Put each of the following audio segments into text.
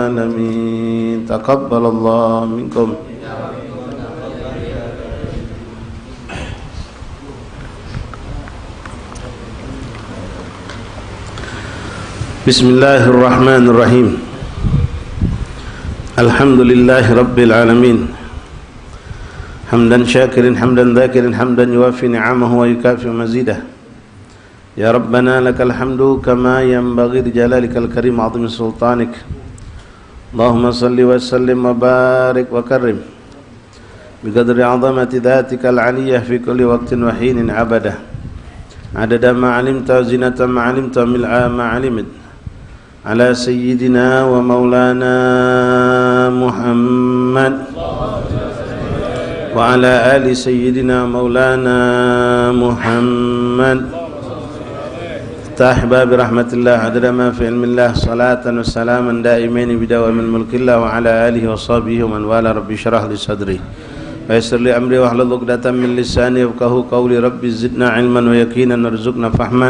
العالمين تقبل الله منكم. بسم الله الرحمن الرحيم. الحمد لله رب العالمين حمدا شاكرا حمدا ذاكرا حمدا يوافي نعمه ويكافئ مزيده. يا ربنا لك الحمد كما ينبغي لجلالك الكريم عظيم سلطانك. اللهم صل وسلم وبارك وكرم بقدر عظمة ذاتك العلية في كل وقت وحين عبده عدد ما علمت وزنة ما علمت وملء ما علمت على سيدنا ومولانا محمد وعلى آل سيدنا مولانا محمد. افتح باب رحمة الله عدد ما في علم الله صلاة وسلاما دائمين بدوام الملك الله وعلى آله وصحبه ومن والاه. ربي اشرح لي صدري ويسر لي أمري واحلل عقدة من لساني يفقهوا قولي. ربي زدنا علما ويقينا وارزقنا فهما.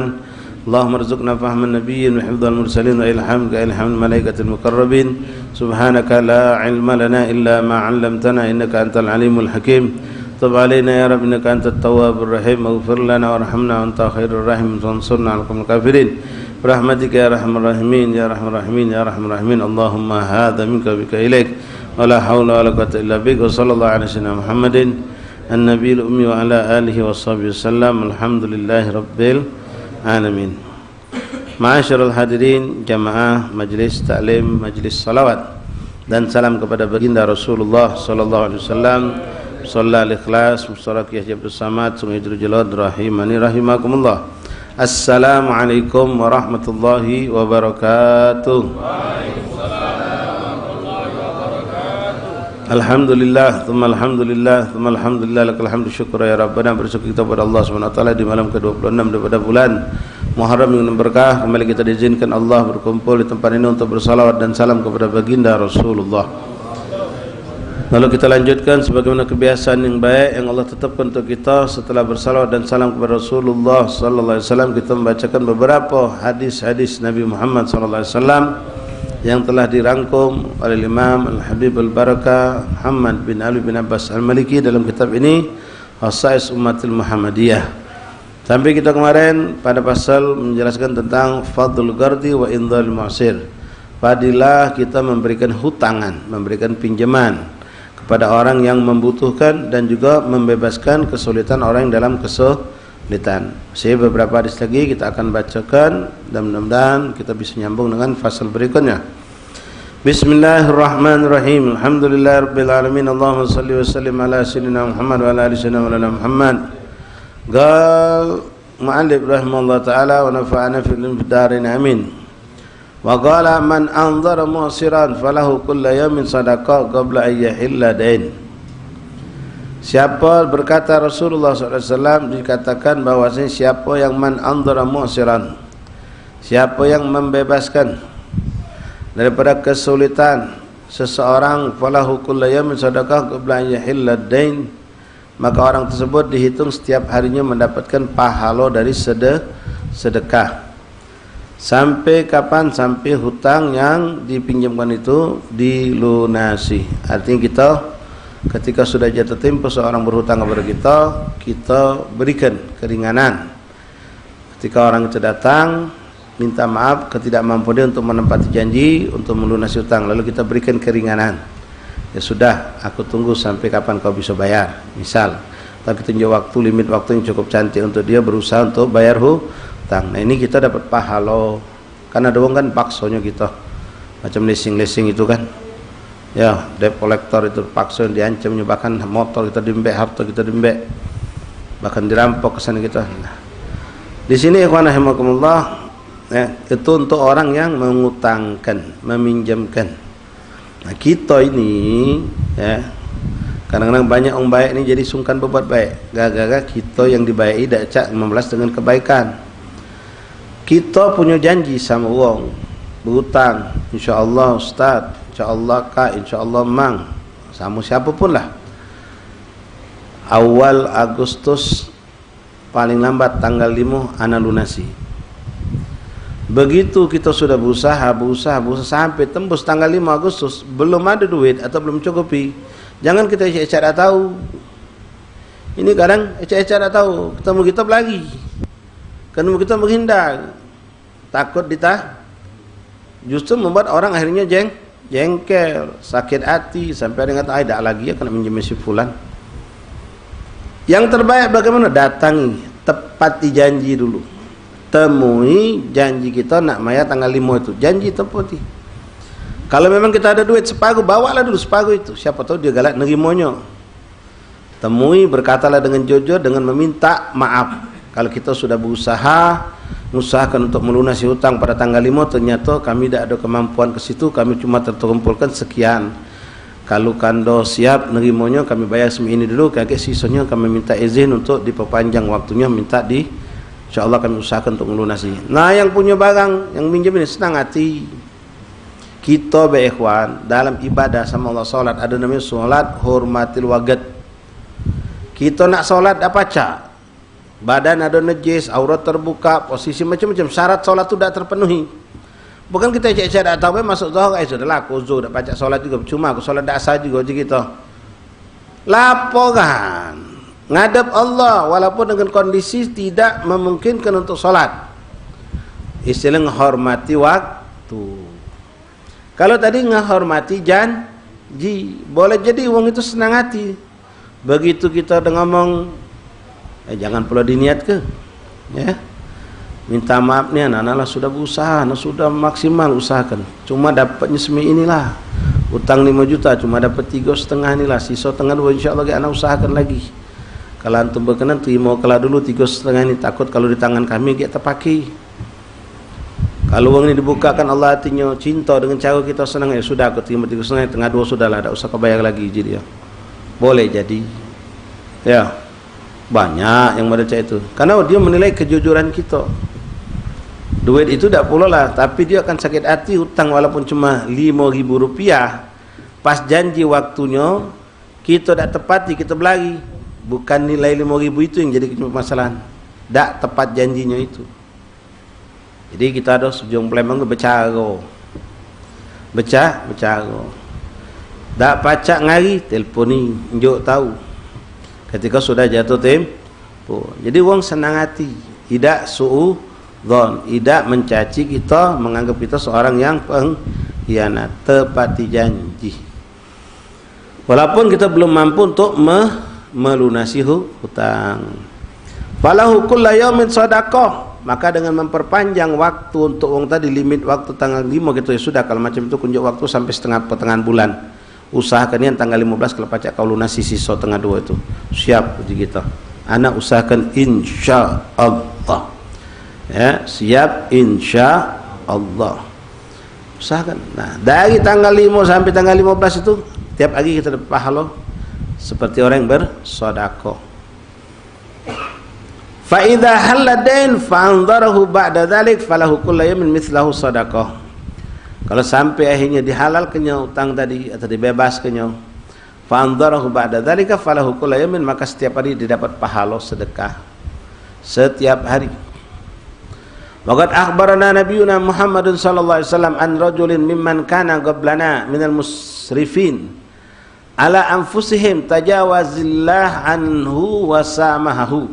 اللهم ارزقنا فهم النبيين وحفظ المرسلين وإلهامك إلهام الملائكة المقربين. سبحانك لا علم لنا إلا ما علمتنا إنك أنت العليم الحكيم. تب علينا يا رب إنك أنت التواب الرحيم. اغفر لنا وارحمنا وأنت خير الراحمين وانصرنا على القوم الكافرين برحمتك يا أرحم الراحمين يا أرحم الراحمين يا أرحم الراحمين. اللهم هذا منك بك إليك ولا حول ولا قوة إلا بك. وصلى الله على سيدنا محمد النبي الأمي وعلى آله وصحبه وسلم. الحمد لله رب العالمين. Ma'asyiral hadirin jamaah majlis taklim, majlis salawat dan salam kepada baginda Rasulullah sallallahu alaihi wasallam. Shalla al-ikhlas mustarakiyah jabdus samad sumidul jalad rahimani rahimakumullah. Assalamualaikum warahmatullahi wabarakatuh. Alhamdulillah, thumma alhamdulillah, thumma alhamdulillah, lakal hamdu syukur ya Rabbana. Bersyukur kita kepada Allah Subhanahu wa taala di malam ke-26 daripada bulan Muharram yang berkah. Kembali kita diizinkan Allah berkumpul di tempat ini untuk bersalawat dan salam kepada baginda Rasulullah. Lalu kita lanjutkan sebagaimana kebiasaan yang baik yang Allah tetapkan untuk kita. Setelah bersalawat dan salam kepada Rasulullah sallallahu alaihi wasallam, kita membacakan beberapa hadis-hadis Nabi Muhammad sallallahu alaihi wasallam yang telah dirangkum oleh Imam Al-Habib Al-Barakah Muhammad bin Ali bin Abbas Al-Maliki dalam kitab ini Khasais Ummatil Muhammadiyah. Sampai kita kemarin pada pasal menjelaskan tentang Fadlul Gardi wa Indhal Mu'sir. Fadilah kita memberikan hutangan, memberikan pinjaman kepada orang yang membutuhkan dan juga membebaskan kesulitan orang yang dalam kesulitan. Saya beberapa hadis lagi kita akan bacakan dan mudah-mudahan kita bisa nyambung dengan fasal berikutnya. Bismillahirrahmanirrahim. Alhamdulillahirabbil alamin. Allahumma shalli wa sallim ala sayyidina Muhammad wa ala ali sayyidina Muhammad. Qal mu'allif rahimahullah ta'ala wa nafa'ana fil darin amin. Wa qala man anzara mu'siran falahu kullu yawmin sadaqah qabla an yahilla dain. Siapa berkata Rasulullah SAW dikatakan bahwasanya siapa yang man anzara mu'siran, siapa yang membebaskan daripada kesulitan seseorang, falahu kullu yawmin sadaqah qabla an yahilla dain, maka orang tersebut dihitung setiap harinya mendapatkan pahala dari sedekah. Sampai kapan? Sampai hutang yang dipinjamkan itu dilunasi. Artinya kita ketika sudah jatuh tempo seorang berhutang kepada kita, kita berikan keringanan. Ketika orang itu datang minta maaf ketidakmampuan dia untuk menepati janji untuk melunasi hutang, lalu kita berikan keringanan. Ya sudah, aku tunggu sampai kapan kau bisa bayar, misal. Tapi tunjuk waktu, limit waktu yang cukup cantik untuk dia berusaha untuk bayar hutang. Nah ini kita dapat pahala. Karena ada orang kan paksonya kita macam leasing-leasing itu kan. Ya, debt collector itu paksa diancamnya, bahkan motor kita dimbek, harta kita dimbek, bahkan dirampok kesana kita. Nah, di sini ikhwan rahimakumullah, ya, itu untuk orang yang mengutangkan, meminjamkan. Nah kita ini ya kadang-kadang banyak orang baik ini jadi sungkan berbuat baik. Gara-gara kita yang dibayai tidak cak membalas dengan kebaikan. Kita punya janji sama orang berhutang, insya-Allah Ustaz, insya-Allah Kak, insya-Allah Mang, sama siapapun lah. Awal Agustus paling lambat tanggal 5 ana lunasi. Begitu kita sudah berusaha sampai tembus tanggal 5 Agustus belum ada duit atau belum cukupi, jangan kita ecek-ecek dah tahu. Ini kadang ecek-ecek dah tahu, ketemu kita lagi, ketemu kita menghindar, takut ditah, justru membuat orang akhirnya jengkel, sakit hati, sampai ada yang kata, tak lagi ya kena minjem si fulan. Yang terbaik bagaimana? Datangi, tepati janji dulu. Temui janji kita nak maya tanggal 5 itu, janji tempati. Kalau memang kita ada duit separuh, bawalah dulu separuh itu, siapa tahu dia galak nerimanya. Temui, berkatalah dengan jujur, dengan meminta maaf. Kalau kita sudah berusaha mengusahakan untuk melunasi hutang pada tanggal 5, ternyata kami tidak ada kemampuan ke situ, kami cuma terkumpulkan sekian. Kalau kando siap nerimanya, kami bayar ini dulu, kakek sisanya kami minta izin untuk diperpanjang waktunya, minta InsyaAllah kami usahakan untuk melunasi. Nah, yang punya barang, yang minjem ini senang hati. Kita berikhwan dalam ibadah sama Allah, solat, ada namanya solat hormatil wagad. Kita nak solat dah pacak, badan ada najis, aurat terbuka, posisi macam-macam, syarat solat tu dah terpenuhi. Bukan kita cek-cek dah tahu, masuk zuhur, sudahlah aku zuhur dah pacak solat juga, cuma aku solat dah asar juga je kita. Laporan ngadap Allah walaupun dengan kondisi tidak memungkinkan untuk solat. Istilah menghormati waktu. Kalau tadi menghormati janji, boleh jadi orang itu senang hati. Begitu kita udah ngomong, jangan pula diniat ke, ya. Minta maaf nih anak-anak sudah berusaha, sudah maksimal usahakan. Cuma dapatnya semi inilah. Utang 5 juta cuma dapat 3,5 inilah, sisa tengah 2 insyaallah anak usahakan lagi. Kalau antum berkenan terima kelah dulu 3,5 ini, takut kalau di tangan kami kita terpakai. Kalau uang ini dibukakan Allah hatinya cinta dengan cara kita senang, ya sudah aku terima 3,5, tengah 2 sudahlah, tak usah kau bayar lagi jadi ya. Boleh jadi. Ya. Banyak yang baca itu. Karena dia menilai kejujuran kita. Duit itu tak pula lah, tapi dia akan sakit hati hutang walaupun cuma Rp5.000. Pas janji waktunya kita tak tepati, kita berlari. Bukan nilai 5.000 itu yang jadi masalah, tak tepat janjinya itu. Jadi kita ada sejauh Palembang bercara, tak pacak ngari, telefoni, njuk tahu. Ketika sudah jatuh tempo, jadi orang senang hati, tidak suudzon, tidak mencaci kita, menganggap kita seorang yang pengkhianat, tepati janji. Walaupun kita belum mampu untuk melunasi hutang. Falahu kulla yaumin shadaqah, maka dengan memperpanjang waktu untuk orang tadi, limit waktu tanggal 5 gitu ya sudah. Kalau macam itu kunjuk waktu sampai pertengahan bulan, usahakan yang tanggal 15 kalau pacak kau lunasi sisa tengah 2 itu siap uji kita. Anak usahakan insyaallah, ya siap insyaallah, usahakan. Nah, dari tanggal 5 sampai tanggal 15 itu tiap hari kita dapat pahala seperti orang yang bersedekah. Fa idza haladain fa anzarahu ba'da dzalik falahu kullu yawmin mithlahu sadaqah. Kalau sampai akhirnya dihalalkannya utang tadi atau dibebaskannya, fa anzarahu ba'da dzalika falahu kullu yawmin, maka setiap hari didapat pahala sedekah setiap hari. Waqad akhbarana nabiyuna Muhammadun sallallahu alaihi wasallam an rajulin mimman kana qablana minal musrifin ala anfusihim tajawazillah anhu wa samahahu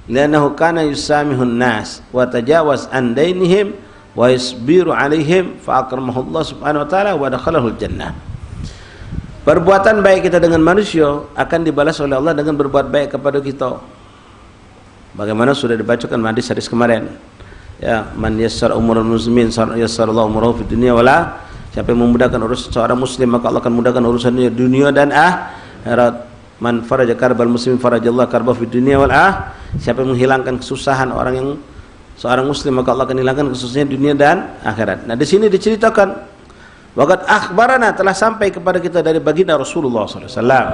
li'annahu kana yusamihun nas wa tajawaz an dainihim wa yasbiru alaihim fa akramahu Allah subhanahu wa ta'ala wa dakhalahu al-jannah. Perbuatan baik kita dengan manusia akan dibalas oleh Allah dengan berbuat baik kepada kita. Bagaimana sudah dibacakan hadis kemarin, ya, man yassara umurul muslimin yassarallahu umurahu fid dunya wala. Siapa yang memudahkan urusan seorang muslim, maka Allah akan mudahkan urusannya dunia dan akhirat. Man faraja karbal muslim farajallahu karbahu fid dunya wal akhirah. Siapa yang menghilangkan kesusahan seorang muslim, maka Allah akan hilangkan kesusahan dunia dan akhirat. Nah, di sini diceritakan waqad akhbarana, telah sampai kepada kita dari baginda Rasulullah sallallahu alaihi wasallam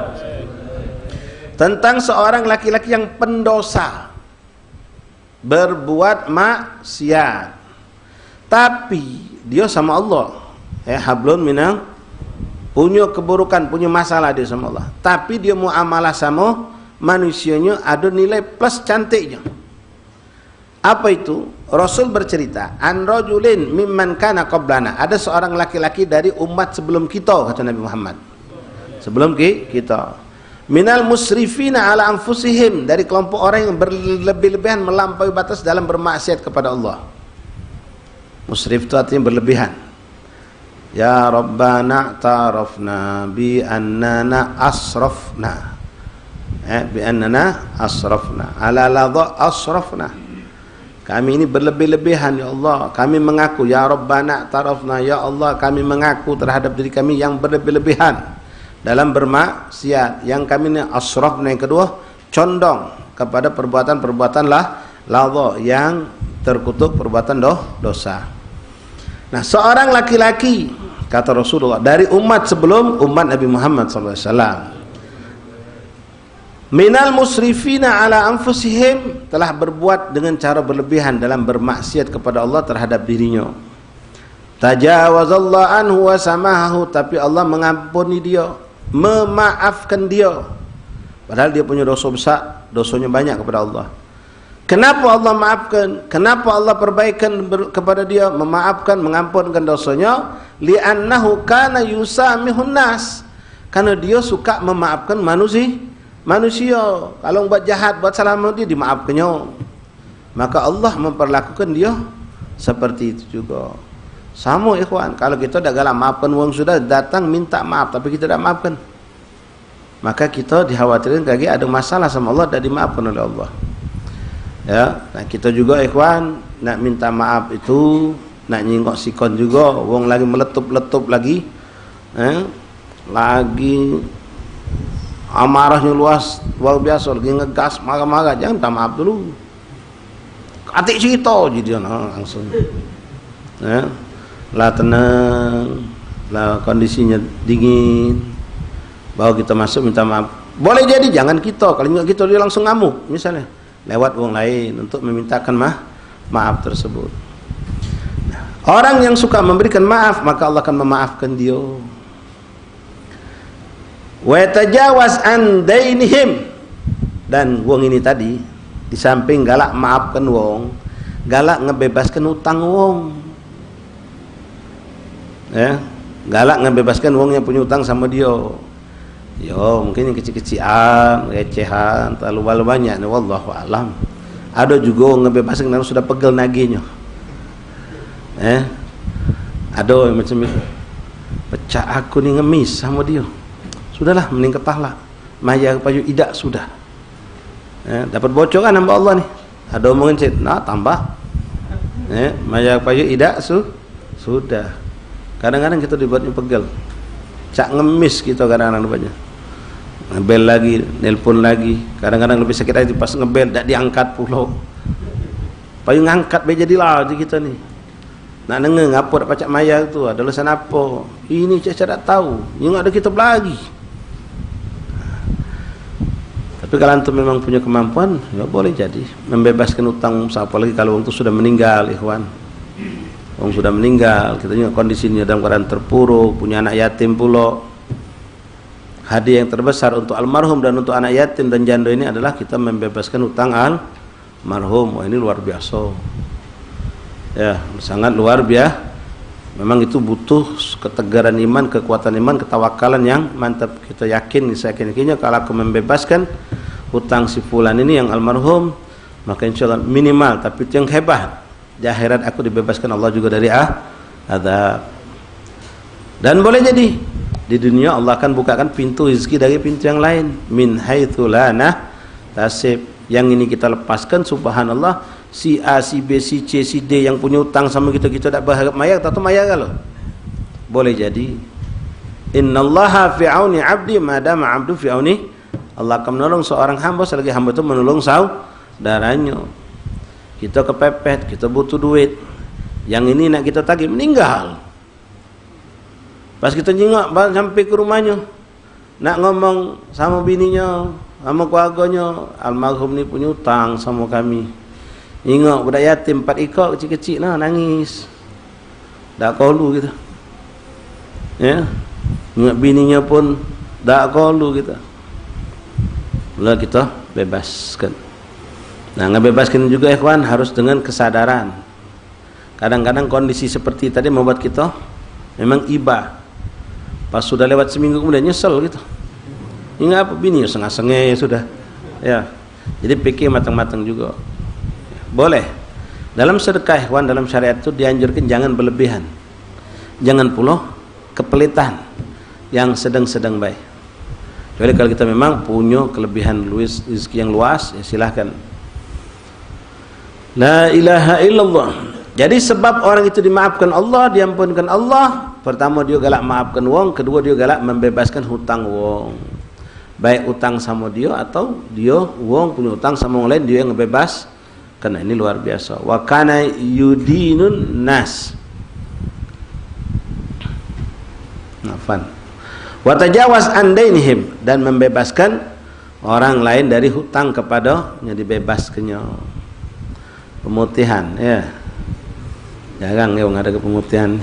tentang seorang laki-laki yang pendosa, berbuat maksiat, tapi dia sama Allah, hablun minang, punya keburukan, punya masalah dia sama Allah, tapi dia muamalah sama manusianya ada nilai plus cantiknya. Apa itu? Rasul bercerita, an rajulin mimman kana qablana, ada seorang laki-laki dari umat sebelum kita, kata Nabi Muhammad. Sebelum kita. Minal musrifina ala anfusihim, dari kelompok orang yang berlebih-lebihan melampaui batas dalam bermaksiat kepada Allah. Musrif itu artinya berlebihan. Ya Rabbana ta'arafna bi annana asrafna. Bi annana asrafna. Ala ladha asrafna. Kami ini berlebih-lebihan ya Allah. Kami mengaku ya Rabbana ta'arafna, ya Allah kami mengaku terhadap diri kami yang berlebih-lebihan dalam bermaksiat. Yang kami ini asrafna, yang kedua condong kepada perbuatan-perbuatan ladha, yang terkutuk perbuatan dosa. Nah, seorang laki-laki, kata Rasulullah, dari umat sebelum umat Nabi Muhammad SAW, minal musrifina ala anfusihim, telah berbuat dengan cara berlebihan dalam bermaksiat kepada Allah terhadap dirinya. Tajawazallahu anhu wa samahahu, tapi Allah mengampuni dia, memaafkan dia, padahal dia punya dosa besar, dosanya banyak kepada Allah. Kenapa Allah maafkan? Kenapa Allah perbaikan kepada dia, memaafkan, mengampunkan dosanya? Li'annahu kana yusamihun nas, karena dia suka memaafkan manusia. Kalau buat jahat, buat salah dia dimaafkannya. Maka Allah memperlakukan dia seperti itu juga. Sama ikhwan, kalau kita dah galak maafkan orang, sudah datang minta maaf tapi kita tidak maafkan, maka kita dikhawatirkan lagi ada masalah sama Allah, tidak dimaafkan oleh Allah. Ya, nah kita juga ikhwan nak minta maaf itu, nak nyingok sikon juga, wong lagi meletup-letup lagi, lagi amarahnya luar biasa, lagi ngegas, marah-marah, jangan minta maaf dulu. Atik cerita jadi langsung. Ya, lah tenang, lah kondisinya dingin, baru kita masuk minta maaf. Boleh jadi jangan kita, kalau enggak kita dia langsung ngamuk misalnya, lewat orang lain untuk memintakan maaf tersebut. Nah, orang yang suka memberikan maaf, maka Allah akan memaafkan dia. Wa yatajawaz an dainihim, dan wong ini tadi di samping galak maafkan wong, galak ngebebaskan utang wong. Ya, galak ngebebaskan wong yang punya utang sama dia. Yo, mungkin yang kecil-kecilan, recehan, terlalu banyak, wallahu alam. Ada juga ngebebaskan karena sudah pegel nagihnya. Ada yang macam itu. Pecah aku ni ngemis sama dia. Sudahlah, mending kepala. Maya payu idak sudah. Dapat bocoran hamba Allah ni. Ada omongan cik, nah tambah. Maya payu idak sudah. Kadang-kadang kita dibuatnya pegel. Cak ngemis kita kadang-kadang banyak. Ngebel lagi, nelpon lagi. Kadang-kadang lebih sakit lagi pas ngebel tak diangkat pula. Payu ngangkat be jadilah di kita ni. Nak dengar apa dak pacak maya tu, ada alasan apa? Ini cak tak tahu. Yang ada kita lagi. Tapi kalau antum memang punya kemampuan, ya boleh jadi membebaskan utang, apalagi kalau orang tu sudah meninggal, ikhwan. Orang sudah meninggal, kita tengok kondisinya dalam keadaan terpuruk, punya anak yatim pula. Hadiah yang terbesar untuk almarhum dan untuk anak yatim dan janda ini adalah kita membebaskan utang almarhum. Wah, ini luar biasa. Ya, sangat luar biasa. Memang itu butuh ketegaran iman, kekuatan iman, ketawakalan yang mantap. Kita yakin, saya yakin kalau aku membebaskan utang si fulan ini yang almarhum, maka insyaallah minimal, tapi itu yang hebat, di akhirat aku dibebaskan Allah juga dari azab. Dan boleh jadi di dunia Allah akan bukakan pintu rezeki dari pintu yang lain, min haitsu la nahtasib. Yang ini kita lepaskan, subhanallah, si A, si B, si C, si D yang punya utang sama kita tak berharap mayar, tak tahu mayar kalau. Boleh jadi. Innallaha fi auni 'abdi ma dama 'abdu fi auni. Allah akan menolong seorang hamba selagi hamba itu menolong saudaranya. Kita kepepet, kita butuh duit, yang ini nak kita tagih, meninggal. Pas kita jengok sampai ke rumahnya, nak ngomong sama bininya, sama keluarganya, almarhum ni punya utang sama kami. Ingat budak yatim 4 ekor kecil-kecil nah, nangis. Tak kalu kita. Ya. Ingat bininya pun tak kalu kita. Mula kita bebaskan. Nah, ngebebaskan juga ikhwan harus dengan kesadaran. Kadang-kadang kondisi seperti tadi membuat kita memang iba. Pas sudah lewat seminggu kemudian nyesel gitu. Ini apa bini ya sengah-sengah sudah. Ya. Jadi pikir matang-matang juga. Boleh. Dalam sedekah ikhwan dalam syariat itu dianjurkan jangan berlebihan. Jangan pula kepelitan yang sedang-sedang baik. Jadi kalau kita memang punya kelebihan rezeki yang luas, ya silahkan. La ilaha illallah. Jadi sebab orang itu dimaafkan Allah, diampunkan Allah, pertama dia galak maafkan wong, kedua dia galak membebaskan hutang wong. Baik utang sama dia atau dia wong punya utang sama orang lain, dia yang ngebebas. Karena ini luar biasa. Wa kana yudinun nas. Nafan. Wa tajawaz an dainihim, dan membebaskan orang lain dari hutang kepadanya, dibebaskannya. Pemutihan, ya. Jarang ya ada kepemutihan.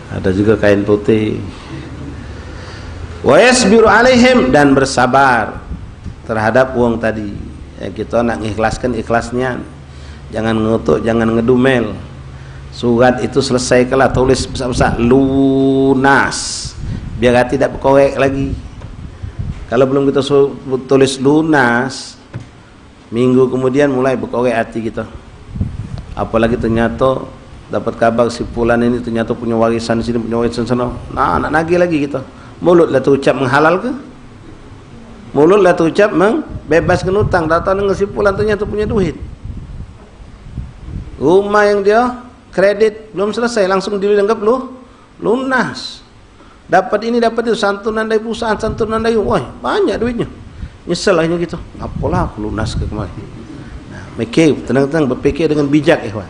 Ada juga kain putih. Wa yasbiru alaihim, dan bersabar terhadap uang tadi. Ya, kita nak mengikhlaskan ikhlasnya. Jangan ngutuk, jangan ngedumel. Surat itu selesai kalau tulis besar-besar lunas. Biar tidak berkorek lagi. Kalau belum kita tulis lunas, minggu kemudian mulai berkorek hati kita. Apalagi ternyata dapat kabar si fulan ini ternyata punya warisan sini, punya warisan sana. Nah, nak nagih lagi kita. Mulutlah terucap menghalal ke? Mulutlah terucap membebaskan hutang. Datang dengan si fulan ternyata punya duit. Rumah yang dia kredit belum selesai langsung dianggap lunas. Dapat ini dapat itu, santunan dari perusahaan, santunan dari wah banyak duitnya. Nyesel akhirnya gitu. Apalah aku lunas ke kemarin. Nah, mikir, tenang-tenang berpikir dengan bijak ikhwan.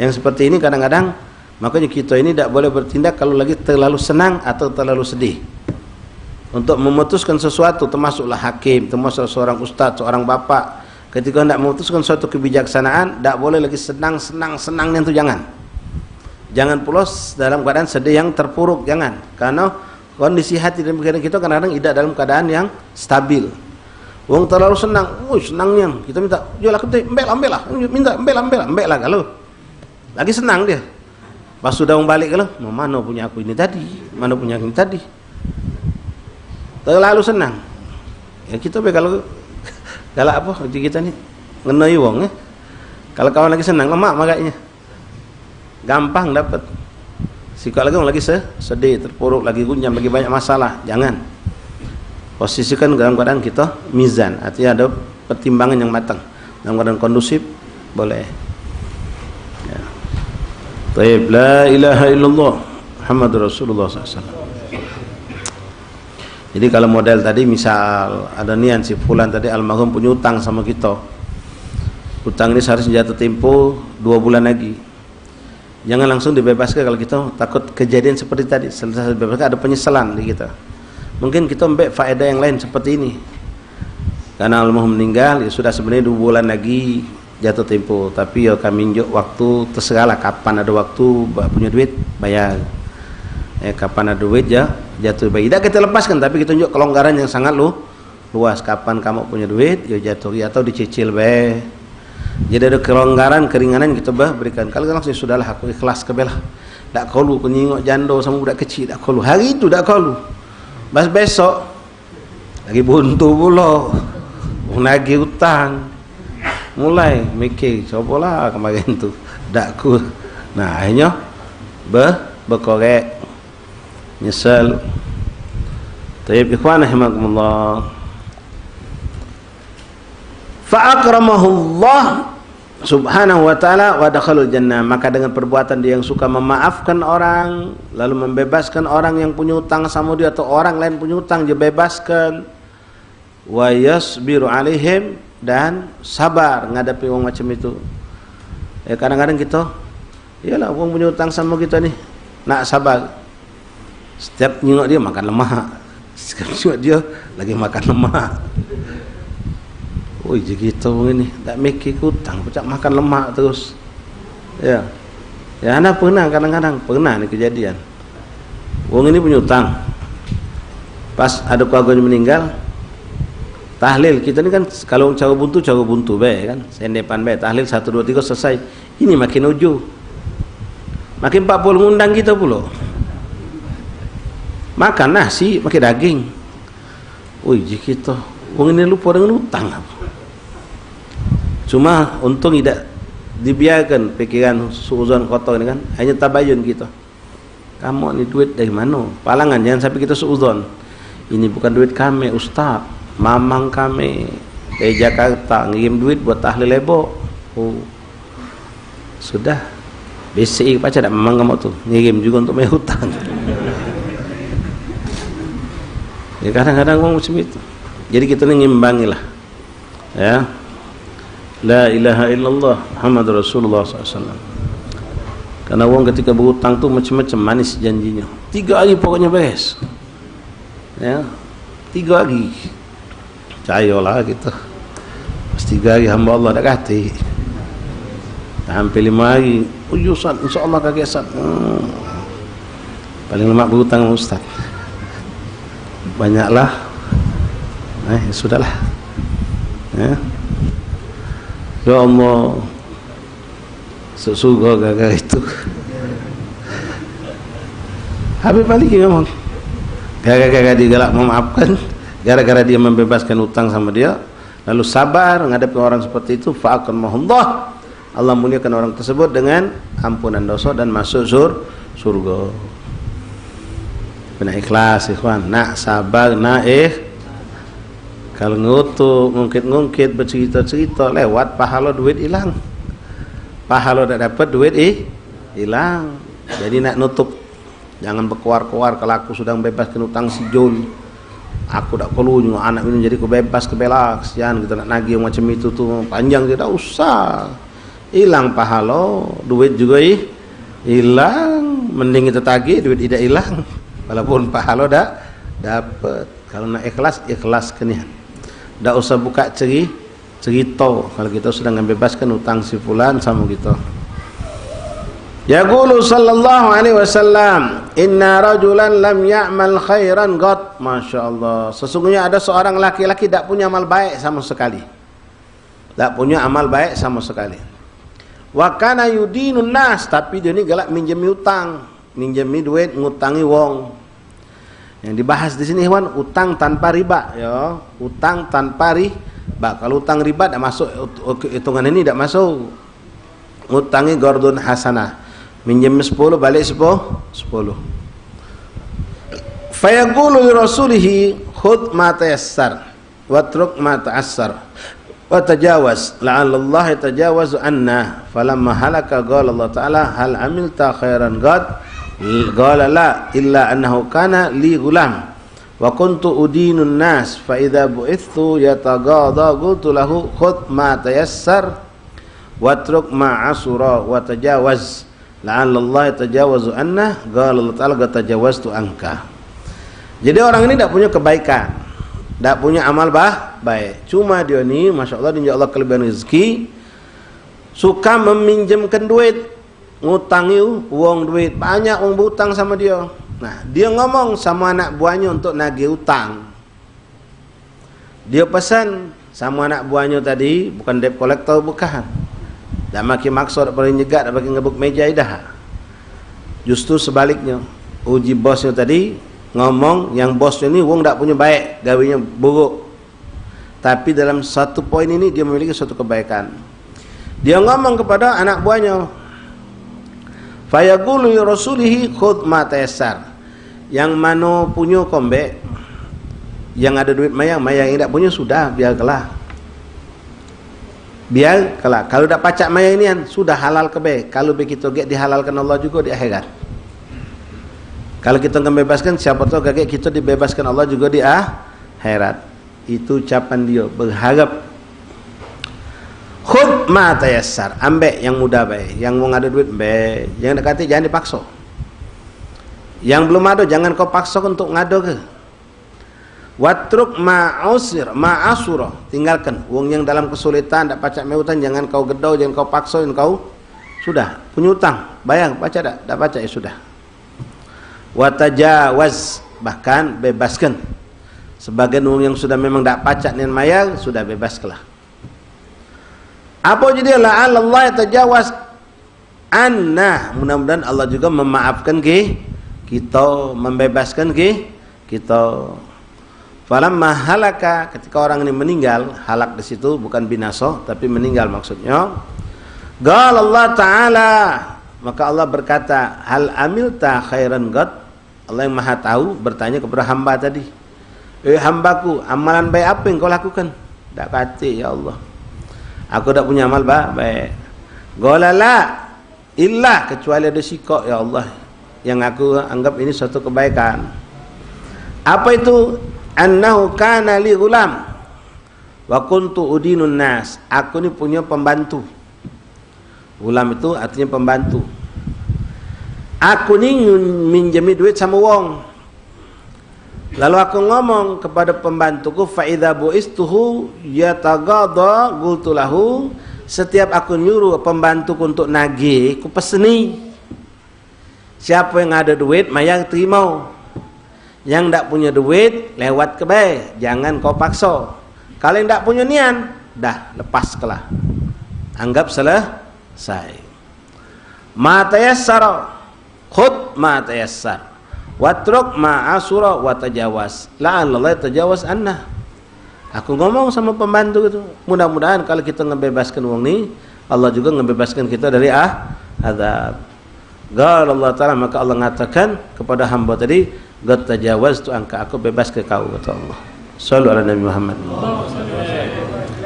Yang seperti ini kadang-kadang makanya kita ini tidak boleh bertindak kalau lagi terlalu senang atau terlalu sedih. Untuk memutuskan sesuatu, termasuklah hakim, termasuk seorang ustaz, seorang bapak, ketika hendak memutuskan suatu kebijaksanaan, tidak boleh lagi senangnya itu jangan. Jangan pula dalam keadaan sedih yang terpuruk, jangan. Karena kondisi hati dan pikiran kita kadang-kadang tidak dalam keadaan yang stabil. Wong terlalu senang, senangnya kita minta, jual aku ambil lah, minta ambil lah kalau lagi senang dia. Pas sudah balik kalau, mana punya aku ini tadi, mana punya aku ini tadi. Terlalu senang. Ya kita kalau galak apa kita ni ngenai wong ya. Kalau kawan lagi senang lemak makanya. Gampang dapat. Sikap lagi orang lagi sedih, terpuruk, lagi gunyam, lagi banyak masalah. Jangan. Posisikan dalam keadaan kita mizan, artinya ada pertimbangan yang matang. Dalam keadaan kondusif boleh. Ya. Taib, la ilaha illallah Muhammadur Rasulullah SAW. Jadi kalau model tadi misal ada niat si fulan tadi almarhum punya utang sama kita. Utang ini seharusnya jatuh tempo 2 bulan lagi. Jangan langsung dibebaskan kalau kita takut kejadian seperti tadi. Selesai dibebaskan ada penyesalan di kita. Mungkin kita ambil faedah yang lain seperti ini. Karena almarhum meninggal ya sudah sebenarnya 2 bulan lagi jatuh tempo, tapi ya kami tunjuk waktu terserahlah kapan ada waktu punya duit bayar. Kapan ada duit ya jatuh bayi. Tidak kita lepaskan, tapi kita tunjuk kelonggaran yang sangat luas. Kapan kamu punya duit ya jatuh atau dicicil bae. Jadi ada kelonggaran, keringanan kita berikan. Kalau langsung sudahlah aku ikhlas kebelah. Tak kalu penyingok jando sama budak kecil, tak kalu. Hari itu tak kalu. Bas besok lagi buntu pula. Nagih hutang. Mulai mikir, cobalah kemarin tu dakku. Nah, akhirnya berkorek. Nyesal. Tayyib ikhwan rahimakumullah. Fa akramahullah subhanahu wa ta'ala wa dakhalul jannah. Maka dengan perbuatan dia yang suka memaafkan orang, lalu membebaskan orang yang punya hutang sama dia atau orang lain punya hutang dia bebaskan. Wa yasbiru alaihim, dan sabar menghadapi orang macam itu. Kadang-kadang kita iyalah orang punya hutang sama kita ni, nak sabar. Setiap tengok dia makan lemak, setiap tengok dia lagi makan lemak. Oi, jadi kita orang ni tak mikir hutang, pecah makan lemak terus. Ya, anda pernah kadang-kadang pernah ni kejadian. Orang ini punya hutang. Pas ada keluarganya meninggal, Tahlil kita ni kan kalau cara buntu baik kan. Sendepan baik. Tahlil 1 2 3 selesai. Ini makin uju. Makin 40 ngundang kita pula. Makan nasi pakai daging. Oi, kita wong ini lupa dengan hutang. Cuma untung tidak dibiarkan pikiran suuzon kotor ini kan. Hanya tabayun kita. Kamu ni duit dari mana? Palangan jangan sampai kita suuzon. Ini bukan duit kami, ustaz. Mamang kami dari Jakarta ngirim duit buat tahlil lebok. Oh, sudah basic baca tak mamang kamu tu ngirim juga untuk bayar hutang. Ya kadang-kadang orang macam itu. Jadi kita ni ngimbangilah. Ya. La ilaha illallah Muhammadur Rasulullah SAW. Karena orang ketika berhutang tu macam-macam manis janjinya. 3 hari pokoknya beres. Ya. 3 hari. Percayalah kita. Mesti 3 hari hamba Allah dah kata. Hampir 5 hari. Ustaz, insya-Allah kakek Ustaz. Paling lama berhutang Ustaz. Banyaklah. Sudahlah. Ya. Ya Allah. Sesuga gagal itu. Habib Maliki ngomong. Gara-gara dia galak memaafkan. Gara-gara dia membebaskan hutang sama dia, lalu sabar menghadapi orang seperti itu, fa'akamahullah, Allah muliakan orang tersebut dengan ampunan dosa dan masuk surga. Benar ikhlas ikhwan, nak sabar, nak kalau ngutuk, ngungkit-ngungkit, bercerita-cerita lewat, pahala duit hilang. Pahala tak dapat duit hilang. Jadi nak nutup, jangan berkuar-kuar kalau aku sudah membebaskan hutang si Jul. Aku tak perlu juga anak ini jadi aku bebas ke belak. Kesian kita nak nagih macam itu tu panjang dia tak usah. Hilang pahala, duit juga hilang. Mending kita tagih duit tidak hilang. Walaupun pahala dah dapat. Kalau nak ikhlas, ikhlas kenian. Tak usah buka cerita kalau kita sudah membebaskan hutang si fulan sama kita. Yaqulu sallallahu alaihi wasallam, inna rajulan lam ya'mal khairan qat. Masya-Allah. Sesungguhnya ada seorang laki-laki tak punya amal baik sama sekali. Tak punya amal baik sama sekali. Wa kana yudinun nas, tapi dia ni galak minjemi hutang, minjemi duit, ngutangi wong. Yang dibahas di sini hewan utang tanpa riba ya. Utang tanpa riba. Kalau utang riba tak masuk hitungan ini, tak masuk. Ngutangi gordun hasanah. Minjem 10 balik 10. Fayaqulu li rasulihi khudh ma tayassar watruk ma ta'assar wa tajawaz la'alla Allah yatajawazu anna. Falamma halaka qala Allah ta'ala hal amilta khairan qad qala la illa annahu kana li ghulam wa kuntu udinun nas fa idza bu'ithtu yataghadha qultu lahu khudh ma tayassar watruk ma asura wa tajawaz la'alla Allah yatajawazu anna qala Allah ta'ala tajawaztu anka. Jadi orang ini tak punya kebaikan, tak punya amal baik. Cuma dia ni masya-Allah, insya Allah kelebihan rezeki, suka meminjamkan duit, ngutangi uang duit, banyak orang berhutang sama dia. Nah, dia ngomong sama anak buahnya untuk nagih hutang. Dia pesan sama anak buahnya tadi, bukan debt collector, bukan. Tak makin maksa, tak paling nyegat, tak paling ngebuk meja dah. Justru sebaliknya, uji bosnya tadi ngomong yang bosnya ni wong tak punya baik, gawinya buruk. Tapi dalam satu poin ini dia memiliki suatu kebaikan. Dia ngomong kepada anak buahnya, fayaqulu li rasulihi khudh ma tayassar. Yang mana punya kombek, yang ada duit mayang yang tak punya sudah biarlah. Biarlah. Kalau dak pacak mayang ini kan sudah halal kebe. Kalau begitu gak dihalalkan Allah juga di akhirat. Kalau kita membebaskan, siapa tahu kakek kita dibebaskan Allah juga di akhirat. Itu ucapan dia, berharap. Khud ma tayassar, ambek yang mudah baik. Yang mau ada duit baik, jangan dekati, jangan dipaksa. Yang belum ada jangan kau paksa untuk ngado ke. Watruk ma'usir ma'asura, tinggalkan wong yang dalam kesulitan tak pacak mehutang, jangan kau gedau, jangan kau paksa, kau sudah punya hutang bayang, baca tak baca ya sudah. Watajawaz, bahkan bebaskan Sebagian wong yang sudah memang tak pacak nian mayar, sudah bebas kelah. Apa jadi Allah tajawaz anna, mudah-mudahan Allah juga memaafkan kita, membebaskan kita. Falamma halaka, ketika orang ini meninggal, halak di situ bukan binasa tapi meninggal maksudnya. Qala Allah Ta'ala, maka Allah berkata, hal amilta khairan qad. Allah yang Maha tahu bertanya kepada hamba tadi, hambaku, amalan baik apa yang kau lakukan? Tak kata, ya Allah, aku tak punya amal baik. Qala la illa, kecuali ada sikap ya Allah yang aku anggap ini suatu kebaikan. Apa itu? Annahu kana li ghulam wa kuntu udinun nas. Aku ni punya pembantu. Ghulam itu artinya pembantu. Aku ni minjami duit sama wong. Lalu aku ngomong kepada pembantuku, fa idza buistuhu yatagadha qultu lahu, setiap aku nyuruh pembantuku untuk nagih, aku peseni. Siapa yang ada duit, maya terima. Yang tak punya duit, lewat ke baik, jangan kau paksa. Kalau yang tak punya nian, dah lepas kelah, anggap selesai. Ma tayassara, khud ma tayassar, watruk ma asura wa tajawaz, la'allallah tajawaz anna. Aku ngomong sama pembantu itu, mudah-mudahan kalau kita ngebebaskan uang ni, Allah juga ngebebaskan kita dari azab. Qala Allah Ta'ala, maka Allah mengatakan kepada hamba tadi, qad tajawaztu anka, aku bebas ke kau, kata Allah. Shallu ala Nabi Muhammad.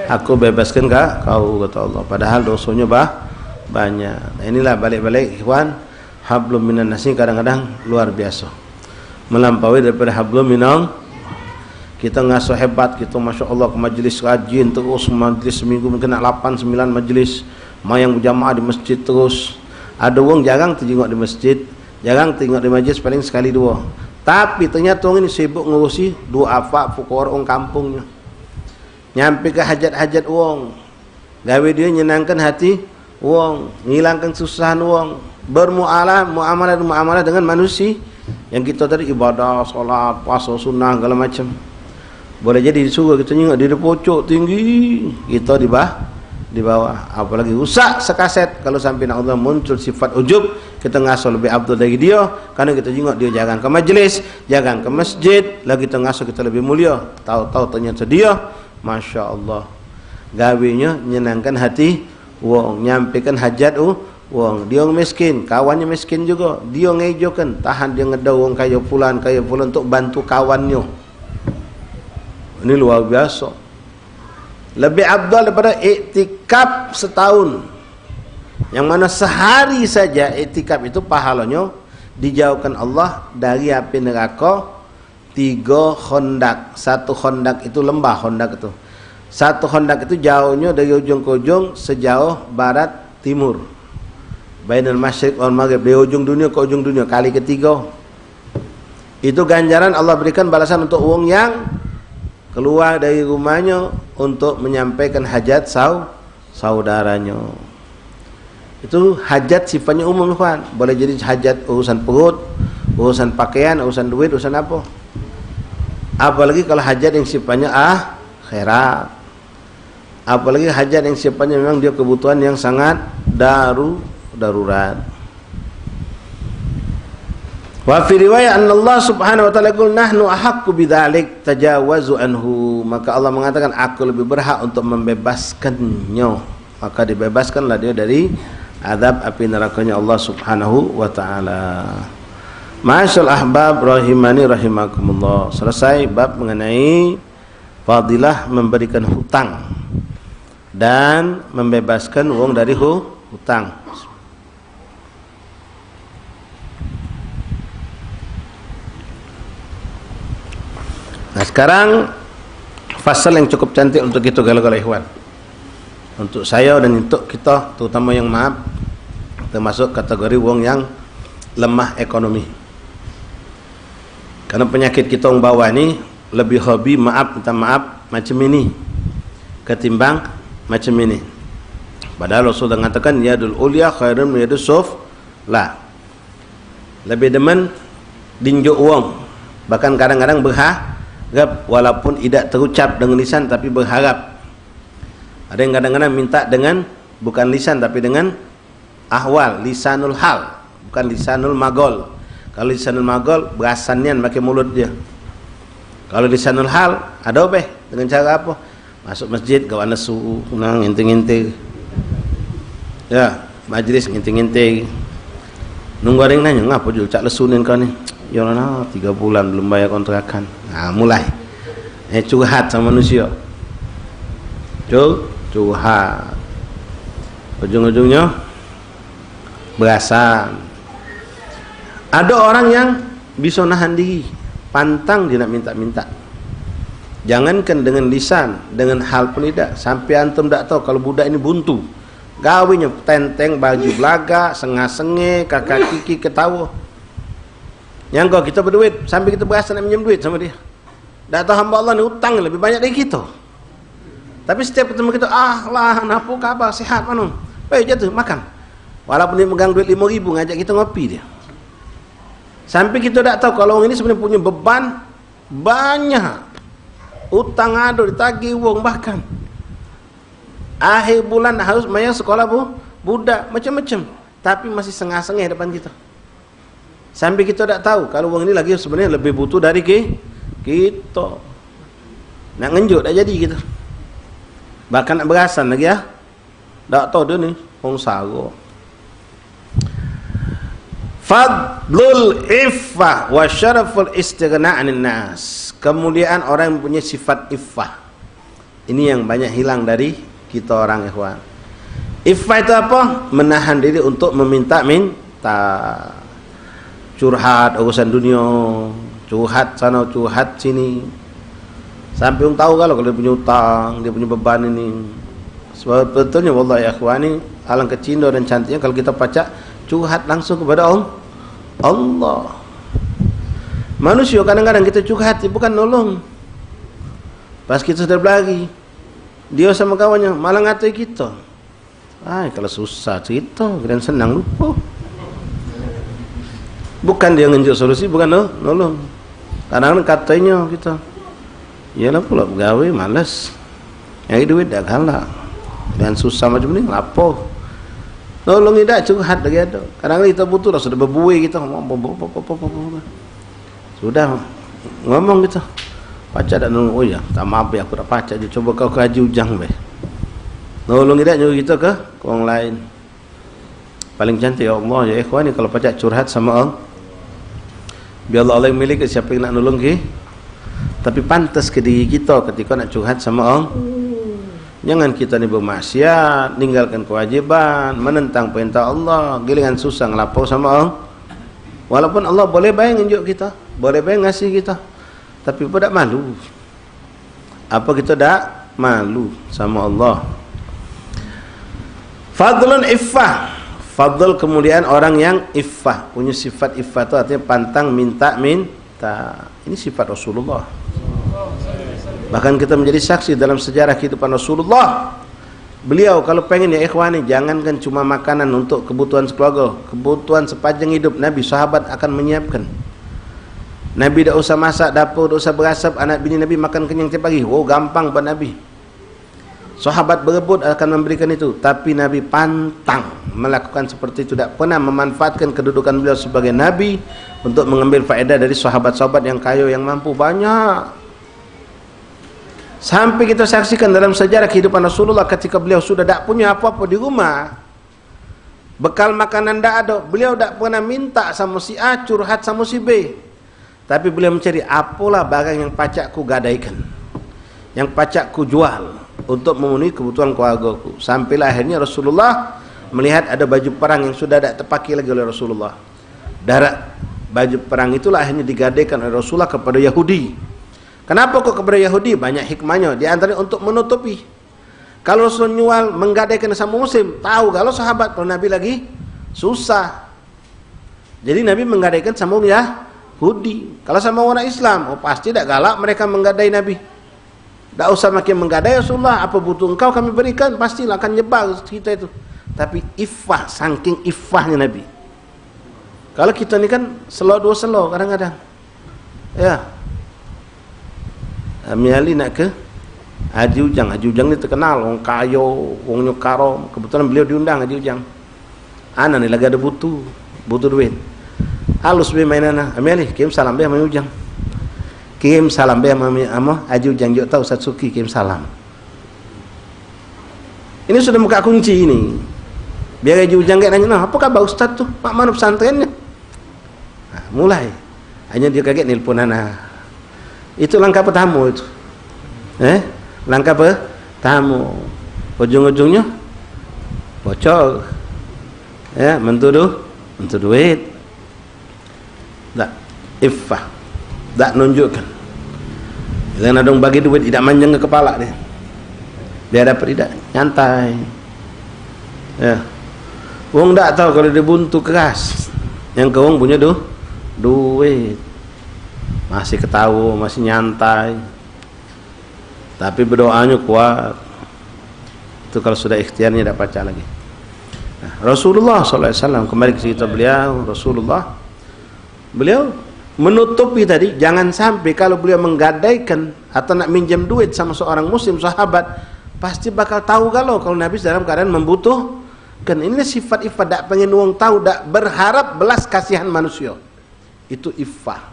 Aku bebaskan kau, kata Allah. Padahal dosanya banyak. Nah, inilah balik-balik ikhwan, hablum minan nas kadang-kadang luar biasa. Melampaui daripada hablum minan. Kita ngasuh hebat, kita Masya Allah ke majlis rajin terus, majlis seminggu mungkin 8-9 majlis, mayang berjamaah di masjid terus. Ada wong jarang terjenguk di masjid, jarang tengok di majlis, paling sekali dua. Tapi ternyata orang ini sibuk ngurusi dua afak pukul orang kampungnya. Nyampe ke hajat-hajat wong, gawe dia nyenangkan hati wong, ngilangkan susahan wong, muamalah dengan manusia yang kita tadi ibadah, solat, puasa, sunnah, segala macam. Boleh jadi disuruh kita nyengok di pojok tinggi, kita di bawah. Apalagi rusak sekaset kalau sampai nak Allah muncul sifat ujub, kita ngasuh lebih abdul dari dia, karena kita jengok dia jarang ke majlis, jarang ke masjid, lagi kita ngasuh kita lebih mulia. Tahu-tahu ternyata dia, Masya Allah, gawinya menyenangkan hati wong, nyampaikan hajat wong. Dia orang miskin, kawannya miskin juga, dia ngejokan, tahan dia ngedau wong kaya fulan untuk bantu kawannya. Ini luar biasa. Lebih abdul daripada iktikaf setahun, yang mana sehari saja iktikaf itu pahalanya dijauhkan Allah dari api neraka 3 khondak. 1 khondak itu lembah, khondak itu 1 khondak itu jauhnya dari ujung ke ujung sejauh barat timur, bainal masyriq wal maghrib, dari ujung dunia ke ujung dunia, kali ketiga. Itu ganjaran Allah berikan balasan untuk wong yang keluar dari rumahnya untuk menyampaikan hajat saudaranya. Itu hajat sifatnya umum, kawan. Boleh jadi hajat urusan perut, urusan pakaian, urusan duit, urusan apa. Apalagi kalau hajat yang sifatnya akhirat. Apalagi hajat yang sifatnya memang dia kebutuhan yang sangat darurat. Wa fi riwayat anna Allah Subhanahu wa taala yaqul nahnu ahaqqu bidzalik tajawazu anhu, maka Allah mengatakan aku lebih berhak untuk membebaskannya, maka dibebaskanlah dia dari azab api nerakanya Allah Subhanahu wa taala. Ma'asyal ahbab rahimani rahimakumullah. Selesai bab mengenai fadilah memberikan hutang dan membebaskan uang dari hutang. Nah, sekarang fasal yang cukup cantik untuk itu galau-galau ikhwan, untuk saya dan untuk kita, terutama yang maaf, termasuk kategori wong yang lemah ekonomi. Karena penyakit kita orang bawah ini lebih hobi minta maaf macam ini ketimbang macam ini. Padahal Rasul mengatakan yadul ulya khairun min yadus sufla. Lebih demen dinjuk uang, bahkan kadang-kadang walaupun tidak terucap dengan lisan tapi berharap. Ada yang kadang-kadang minta dengan bukan lisan tapi dengan ahwal, lisanul hal, bukan lisanul magol. Kalau lisanul magol berasannya pakai mulut dia. Kalau lisanul hal ada apa? Dengan cara apa? Masuk masjid gawa nesu, nang nginting-nginting. Ya, majlis nginting-nginting. Nunggu ada yang nanya, ngapa juga cak lesunin kau ni? Ya Allah, 3 bulan belum bayar kontrakan. Nah, mulai curhat sama manusia. Curhat. Ujung-ujungnya berasan. Ada orang yang bisa nahan diri, pantang dia nak minta-minta. Jangankan dengan lisan, dengan hal pun tidak. Sampai antum tak tahu kalau budak ini buntu, gawinya tenteng, baju belaga, sengah-sengih, kakak kiki ketawa. Yang kau kita berduit, sampai kita berasa nak minjem duit sama dia. Tak tahu hamba Allah ni hutang lebih banyak dari kita. Tapi setiap ketemu kita, lah, napa khabar, sihat mana? Baik jatuh, makan. Walaupun dia megang duit 5.000, ngajak kita ngopi dia. Sampai kita tak tahu kalau orang ini sebenarnya punya beban banyak. Utang ada, ditagih uang bahkan. Akhir bulan harus bayar sekolah budak, macam-macam. Tapi masih sengah-sengih depan kita. Sampai kita tak tahu kalau uang ini lagi sebenarnya lebih butuh dari kita. Nak ngenjuk tak jadi kita. Bahkan nak berasan lagi ya. Tak tahu dia ni orang sara. Fadlul iffah wa syaraful istighna' 'anil nas. Kemuliaan orang yang punya sifat iffah. Ini yang banyak hilang dari kita orang ikhwan. Iffah itu apa? Menahan diri untuk meminta-minta. Curhat urusan dunia, curhat sana, curhat sini. Sampai orang tahu kalau dia punya hutang, dia punya beban ini. Sebab betulnya wallahi ya ikhwani, alangkah cinta dan cantiknya kalau kita pacak curhat langsung kepada Allah. Manusia kadang-kadang kita curhat bukan nolong. Pas kita sudah berlari, dia sama kawannya malah ngatai kita. Kalau susah cerita, dan senang lupa. Bukan dia ngenjuk solusi, bukan nolong. Kadang-kadang katanya kita, yalah pula bergawe malas. Yang duit dah galak. Dan susah macam ni, lapor. Nolong tidak curhat lagi ada. Kadang-kadang kita butuh dah sudah berbuih kita sudah ngomong kita. Pacak tak nolong? Oh ya, tak maaf ya, aku tak pacak je. Coba kau kaji ujang be. Nolong tidak nyuruh kita ke orang lain. Paling cantik ya Allah ya ikhwan ni kalau pacak curhat sama Allah. Biar Allah yang milik siapa yang nak nolong ke. Tapi pantas ke diri kita ketika nak curhat sama Allah. Jangan kita ni bermaksiat, ninggalkan kewajiban, menentang perintah Allah, giliran susah ngelapor sama Allah. Walaupun Allah boleh baik nunjuk kita, boleh baik ngasih kita, tapi apa tak malu? Apa kita tak malu sama Allah? Fadlun iffah. Fadl kemuliaan orang yang iffah, punya sifat iffah itu artinya pantang minta-minta. Ini sifat Rasulullah. Bahkan kita menjadi saksi dalam sejarah kehidupan Rasulullah. Beliau kalau pengen ya ikhwani, jangankan cuma makanan untuk kebutuhan keluarga, kebutuhan sepanjang hidup Nabi, sahabat akan menyiapkan. Nabi tak usah masak, dapur tak usah berasap, anak bini Nabi makan kenyang tiap pagi. Oh, gampang buat Nabi. Sahabat berebut akan memberikan itu, tapi Nabi pantang melakukan seperti itu, tidak pernah memanfaatkan kedudukan beliau sebagai Nabi untuk mengambil faedah dari sahabat-sahabat yang kaya, yang mampu banyak. Sampai kita saksikan dalam sejarah kehidupan Rasulullah ketika beliau sudah tak punya apa-apa di rumah, bekal makanan tak ada, beliau tak pernah minta sama si A, curhat sama si B, tapi beliau mencari apalah barang yang pacakku gadaikan, yang pacakku jual untuk memenuhi kebutuhan keluargaku. Sampailah akhirnya Rasulullah melihat ada baju perang yang sudah tak terpakai lagi oleh Rasulullah. Darah baju perang itulah akhirnya digadaikan oleh Rasulullah kepada Yahudi. Kenapa kok kepada Yahudi? Banyak hikmahnya. Di antaranya untuk menutupi. Kalau Rasul nyual menggadaikan sama muslim, tahu kalau sahabat kalau Nabi lagi susah. Jadi Nabi menggadaikan sama Yahudi. Kalau sama orang Islam, pasti tak galak mereka menggadai Nabi. Tak usah makin menggadai Rasulullah, apa butuh engkau kami berikan, pastilah akan nyebar kita itu. Tapi iffah, saking iffahnya Nabi. Kalau kita ni kan selo dua selo kadang-kadang. Ya. Ami Ali nak ke Haji Ujang. Haji Ujang ni terkenal, orang kaya, orang nyokaro. Kebetulan beliau diundang Haji Ujang. Ana ni lagi ada butuh duit. Halus be mainana. Ami Ali kirim salam be Haji Ujang. Kirim salam be Haji Ujang juga tahu Satsuki kirim salam. Ini sudah buka kunci ini. Biar Haji Ujang kayak nanya, "Nah, apa khabar ustaz tu? Mak mana pesantrennya?" Nah, mulai. Hanya dia kaget nelpon ana. Itu langkah pertama itu. Langkah pertama. Ujung-ujungnya bocor. Ya, mentuduh duit. Tak iffah. Tak nunjukkan. Jangan ada bagi duit tidak manjang ke kepala dia. Biar dapat tidak nyantai. Ya. Wong tak tahu kalau dia buntu keras. Yang ke wong punya duit. Masih ketawa, masih nyantai. Tapi berdoanya kuat. Itu kalau sudah ikhtiarnya tidak baca lagi. Nah, Rasulullah SAW, kembali ke cerita beliau, Rasulullah, beliau menutupi tadi, jangan sampai kalau beliau menggadaikan atau nak minjam duit sama seorang muslim, sahabat, pasti bakal tahu kalau Nabi dalam keadaan membutuhkan. Ini sifat iffah, tak pengen uang tahu, tak berharap belas kasihan manusia. Itu iffah.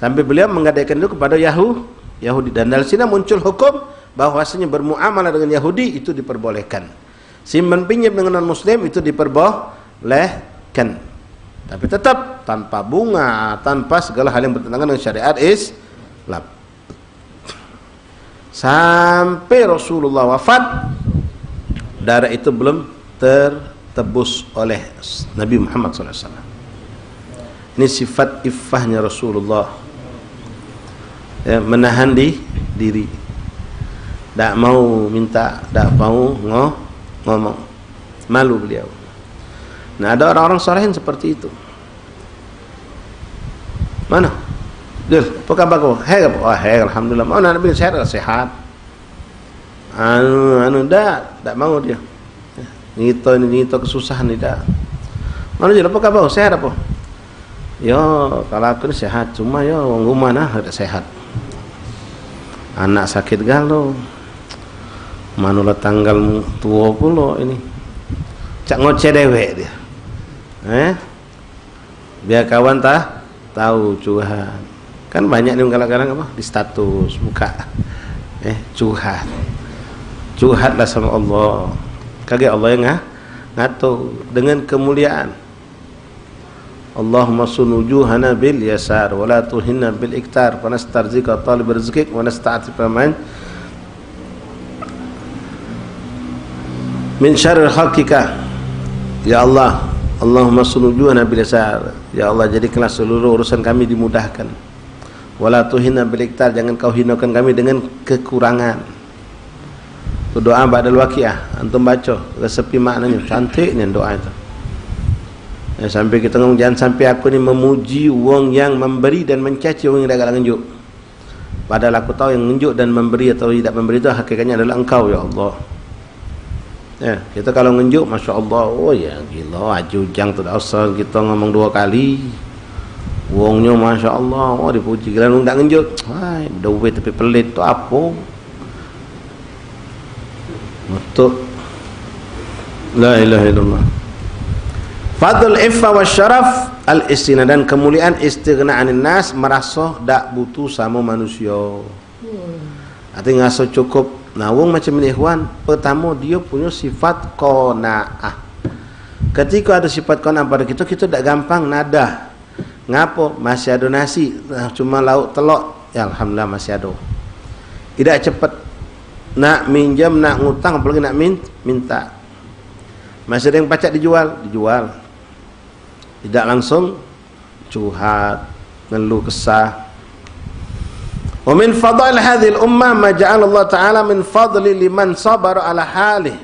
Sampai beliau menggadaikan itu kepada Yahudi. Dan dari sini muncul hukum bahwasanya bermuamalah dengan Yahudi itu diperbolehkan. Simpan pinjam dengan non-muslim itu diperbolehkan. Tapi tetap tanpa bunga, tanpa segala hal yang bertentangan dengan syariat Islam. Sampai Rasulullah wafat, darah itu belum tertebus oleh Nabi Muhammad SAW. Ini sifat iffahnya Rasulullah. Ya, menahan diri. Tak mau minta, tak mau ngomong. Malu beliau. Nah, ada orang-orang salihin seperti itu. Mana? Dil, apa kabar kau? Hai, oh, hai, alhamdulillah. Mana Nabi sehat? Tak mau dia. Ngito kesusahan tidak. Mana je, apa kabar? Sehat apa? Ya, kalau aku ni sehat, cuma ya orang rumah nah ada sehat. Anak sakit galau. Manulah tanggal tua pula ini. Cak ngoceh dewek dia. Biar kawan tahu curhat. Kan banyak nih kadang-kadang apa di status buka. Curhatlah sama Allah. Kaget Allah yang ngatur dengan kemuliaan. Allahumma sunujuhana bil yasar wa la tuhinna bil iktar wa nastarzika talib rizqik wa nasta'tif man min syarril khalqika. Ya Allah, Allahumma sunujuhana bil yasar. Ya Allah, jadikanlah seluruh urusan kami dimudahkan. Wa la tuhinna bil iktar, jangan kau hinakan kami dengan kekurangan. Itu doa ba'dal waqiah, antum baca, resepi maknanya, cantiknya doa itu. Ya, sampai kita ngomong jangan sampai aku ni memuji wong yang memberi dan mencaci wong yang tidak ngenjuk. Padahal aku tahu yang ngenjuk dan memberi atau tidak memberi itu hakikatnya adalah engkau ya Allah. Ya, kita kalau ngenjuk masya Allah, oh ya gila, Haji Ujang tidak usah kita ngomong 2 kali. Wongnya masya Allah, oh dipuji. Kalau tidak ngenjuk, wah duit tapi pelit tu apa? Betul. La ilaha illallah. Fadl iffah wa syaraf al-istina, dan kemuliaan istighna'anin nas, merasa tak butuh sama manusia. Artinya ngasa cukup. Nah, wong macam ni ikhwan, pertama dia punya sifat qanaah. Ketika ada sifat qanaah pada kita tak gampang nadah. Ngapo? Masih ada nasi, cuma lauk telok, ya alhamdulillah masih ada. Tidak cepat nak minjam, nak ngutang, apalagi nak minta. Masih ada yang pacak dijual. Tidak langsung curhat, ngeluh kesah. Wa min fadail hadhil ummah ma ja'ala Allah Ta'ala min fadli liman sabara ala halih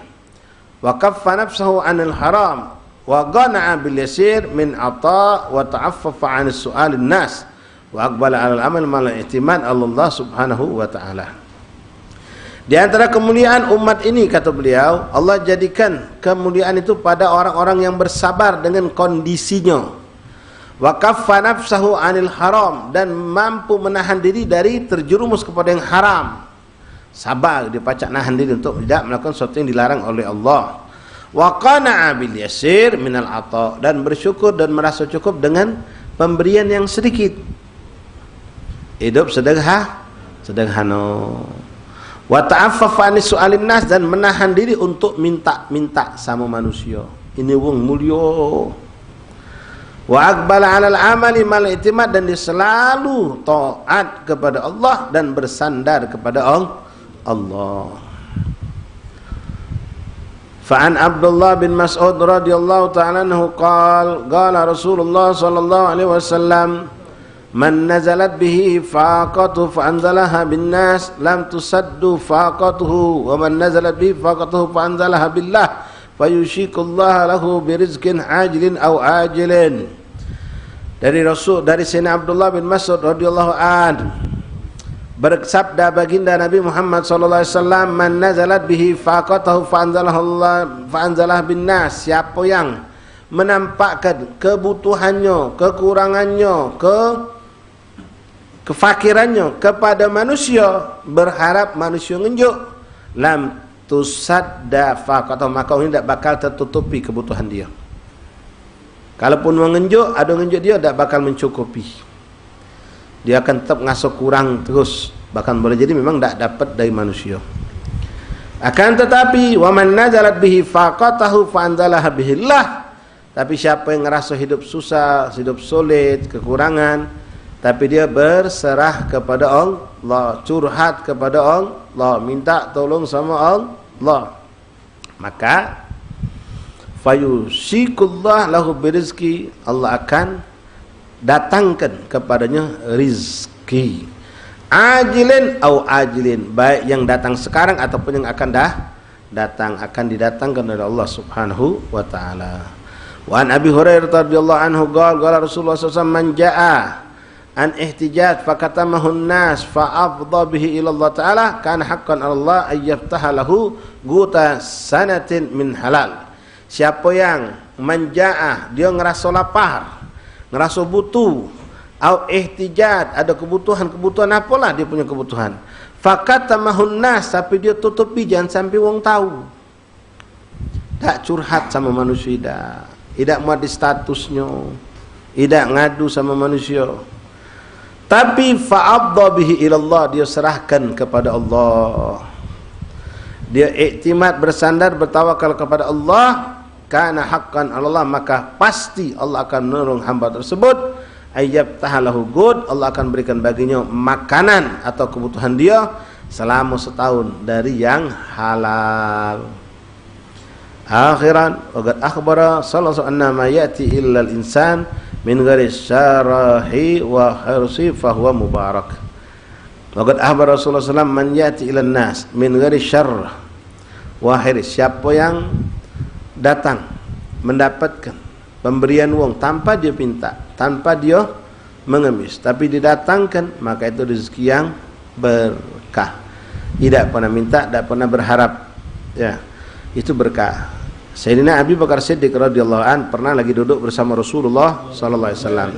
wa kaffa nafsahu 'anil haram wa qana'a bil yasir min ata' wa ta'affafa 'an su'alin nas wa aqbala 'ala al-amal ma al-i'timad Allah Subhanahu wa ta'ala. Di antara kemuliaan umat ini, kata beliau, Allah jadikan kemuliaan itu pada orang-orang yang bersabar dengan kondisinya. wa kaffa nafsahu 'anil haram, dan mampu menahan diri dari terjerumus kepada yang haram. Sabar, dia pacak nahan diri untuk tidak melakukan sesuatu yang dilarang oleh Allah. Wa qana'a bil yasir minal ata, dan bersyukur dan merasa cukup dengan pemberian yang sedikit. Hidup sederhana. Wa ta'affafa 'anis su'alin nas, dan menahan diri untuk minta-minta sama manusia. Ini wong mulya. Wa aqbala 'alal amali mal i'timad, dan dia selalu taat kepada Allah dan bersandar kepada Allah. Fa'an Abdullah bin Mas'ud radhiyallahu ta'ala anhu qala Rasulullah sallallahu alaihi wasallam, man nazalat bihi faqatuhu fa'anzalaha bin nas lam tusaddu faqatuhu, wa man nazalat bihi faqatuhu fa'anzalaha billah fayushikullah lahu birizqin ajilin aw ajilin. Dari Sayyidina Abdullah bin Mas'ud radhiyallahu anhu, bersabda baginda Nabi Muhammad sallallahu alaihi wasallam, man nazalat bihi faqatahu fa'anzalah bin nas, siapa yang menampakkan kebutuhannya, kekurangannya, kefakirannya kepada manusia, berharap manusia ngenjuk, lam tusadda faqatahu, maka ini tidak bakal tertutupi kebutuhan dia. Kalaupun mengenjuk, ada ngenjuk dia tidak bakal mencukupi. Dia akan tetap ngasuh kurang terus, bahkan boleh jadi memang tidak dapat dari manusia. Akan tetapi wa man nazalat bihi faqatahu fa'anzalaha bihillah, tapi siapa yang ngerasa hidup susah, hidup sulit, kekurangan, tapi dia berserah kepada Allah, curhat kepada Allah, minta tolong sama Allah, maka fayusikullah lahu birizki, Allah akan datangkan kepadanya rizki, ajilin au ajilin, baik yang datang sekarang ataupun yang akan datang, akan didatangkan oleh Allah Subhanahu wa taala. Wa an Abi Hurairah radhiyallahu anhu qala Rasulullah sallallahu alaihi wasallam, man jaa an ihtijaj fakatamahu an-nas fa afdha bihi ila Allah taala kana haqqan 'ala Allah ay yaftaha lahu guta sanatin min halal. Siapa yang manja'ah, dia ngerasa lapar, ngerasa butuh, au ihtijat, ada kebutuhan apalah dia punya kebutuhan, fakatamahun nas, tapi dia tutupi, jangan sampai wong tahu. Tak curhat sama manusia, tidak muat di statusnya, tidak ngadu sama manusia, tapi fa'adha bihi ilallah, dia serahkan kepada Allah, dia iktimad, bersandar, bertawakal kepada Allah, kana haqqan 'ala Allah, maka pasti Allah akan menolong hamba tersebut, ayyab tahalahu gud, Allah akan berikan baginya makanan atau kebutuhan dia selama setahun dari yang halal. Akhiran waqad akhbara sallallahu alaihi wasallam ma yati illa al-insan min ghairi syarahi wa hirsi fa huwa mubarak. Waqad akhbara Rasulullah sallallahu alaihi wasallam man yati ila an-nas min ghairi syarr wa hirs, siapa yang datang mendapatkan pemberian wong tanpa dia pinta, tanpa dia mengemis, tapi didatangkan, maka itu rezeki yang berkah. Tidak pernah minta, tidak pernah berharap, ya, itu berkah. Sayyidina Abi Bakar Siddiq radhiyallahu an pernah lagi duduk bersama Rasulullah sallallahu alaihi wasallam.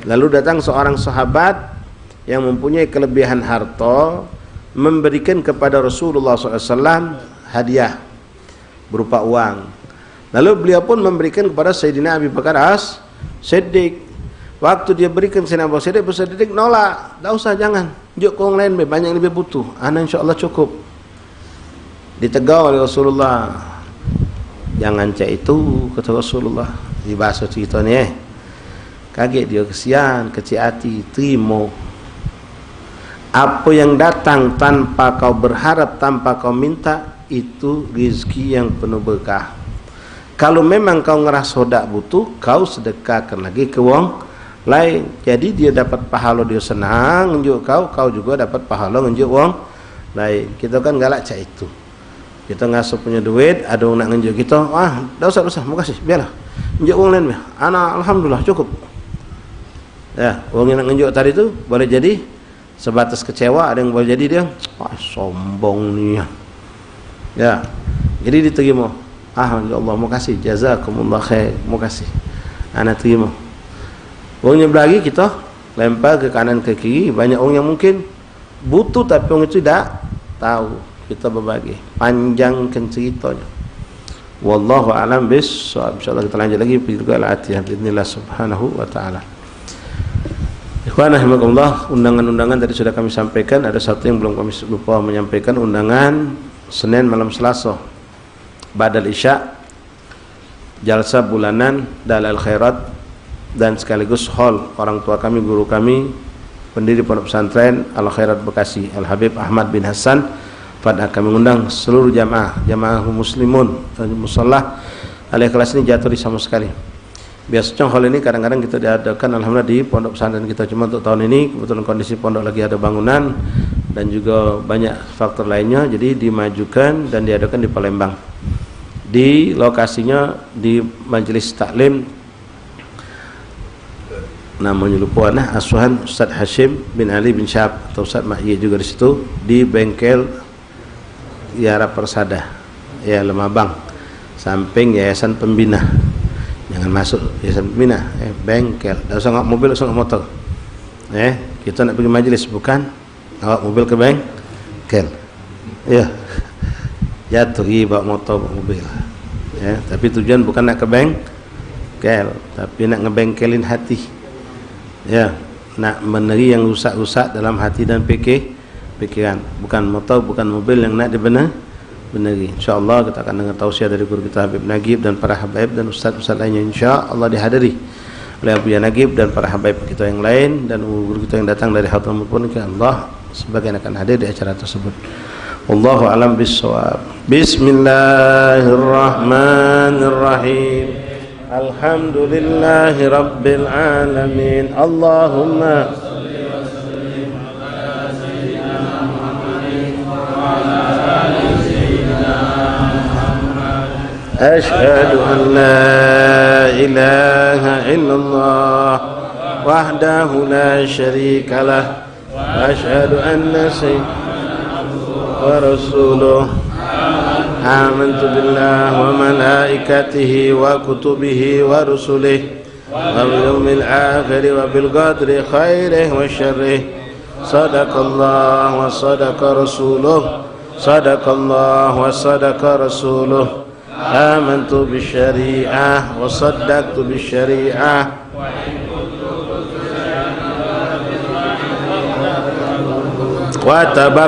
Lalu datang seorang sahabat yang mempunyai kelebihan harta, memberikan kepada Rasulullah sallallahu alaihi wasallam hadiah berupa uang. Lalu beliau pun memberikan kepada Sayyidina Abi Bakar As-Siddiq. Waktu dia berikan Sayyidina Abu Bakar Siddiq nolak, tak usah, jangan, juk ke orang lain, banyak yang lebih butuh, ana insyaAllah cukup. Ditegur oleh Rasulullah, jangan cak itu, kata Rasulullah. Di bahasa cerita ni kaget dia, kesian, kecil hati, terima apa yang datang tanpa kau berharap, tanpa kau minta, itu rezeki yang penuh berkah. Kalau memang kau ngerasa tak butuh, kau sedekahkan lagi ke wong lain. Jadi dia dapat pahala, dia senang nunjuk kau, kau juga dapat pahala nunjuk wong lain. Kita kan galak cak itu. Kita ngasuh punya duit, ada orang nak nunjuk kita, dah usah, makasih, biarlah. Nunjuk wong lain, ana alhamdulillah cukup. Ya, wong yang nak nunjuk tadi itu boleh jadi sebatas kecewa, ada yang boleh jadi dia, sombong ni. Ya, jadi diterima. Ya Allah, makasih, jazakumullah khair, makasih, ana terima. Orangnya berlari kita lempar ke kanan ke kiri. Banyak orang yang mungkin butuh tapi orang itu tidak tahu. Kita berbagi, panjangkan ceritanya. Wallahu a'lam bissawab. Insyaallah kita lanjut lagi juga al-atiyah bismillah subhanahu wa ta'ala. Ikhwan rahimakumullah, undangan-undangan tadi sudah kami sampaikan. Ada satu yang belum kami lupa menyampaikan, undangan Senin malam Selasa Ba'dal Isya, jalsa bulanan Dalal Khairat, dan sekaligus hall orang tua kami, guru kami, pendiri pondok pesantren Al Khairat Bekasi, Al Habib Ahmad bin Hasan. Pada kami mengundang seluruh jamaah muslimun musalla Al-Ikhlas ini jatuh di sama sekali. Biasanya hall ini kadang-kadang kita diadakan alhamdulillah di pondok pesantren kita, cuma untuk tahun ini kebetulan kondisi pondok lagi ada bangunan dan juga banyak faktor lainnya, jadi dimajukan dan diadakan di Palembang. Di lokasinya di Majelis Taklim, namanya lupa nah, asuhan Ustaz Hashim bin Ali bin Syahab atau Ustaz Ma'iyah juga di situ, di bengkel Yara Persada ya Lemabang, samping Yayasan Pembina. Jangan masuk Yayasan Pembina, bengkel. Dah usah ngawak mobil, usah ngawak motor. Kita nak pergi majlis, bukan ngawak mobil ke bengkel. Ya, jatuh bawa motor, bawa mobil. Ya, tapi tujuan bukan nak ke bengkel, tapi nak ngebengkelin hati. Ya, nak meneri yang rusak-rusak dalam hati dan pikiran. Bukan motor, bukan mobil yang nak dibeneri. InsyaAllah kita akan dengar tausiah dari guru kita Habib Nagib dan para habaib dan ustaz-ustaz lainnya, InsyaAllah dihadiri oleh Abu Ya Nagib dan para habaib kita yang lain dan guru kita yang datang dari Hadramut pun, Allah sebagian akan hadir di acara tersebut. Wallahu a'lam bissawab. Bismillahirrahmanirrahim. Alhamdulillahi rabbil alamin. Allahumma أشهد أن لا إله إلا الله وحده لا شريك له وأشهد أن سيدنا ورسوله آمنت بالله وملائكته وكتبه ورسله واليوم الآخر وبالقدر خيره وشره صدق الله وصدق رسوله صدق الله وصدق رسوله آمنت بالشريعة وصدقت بالشريعة وتبرأت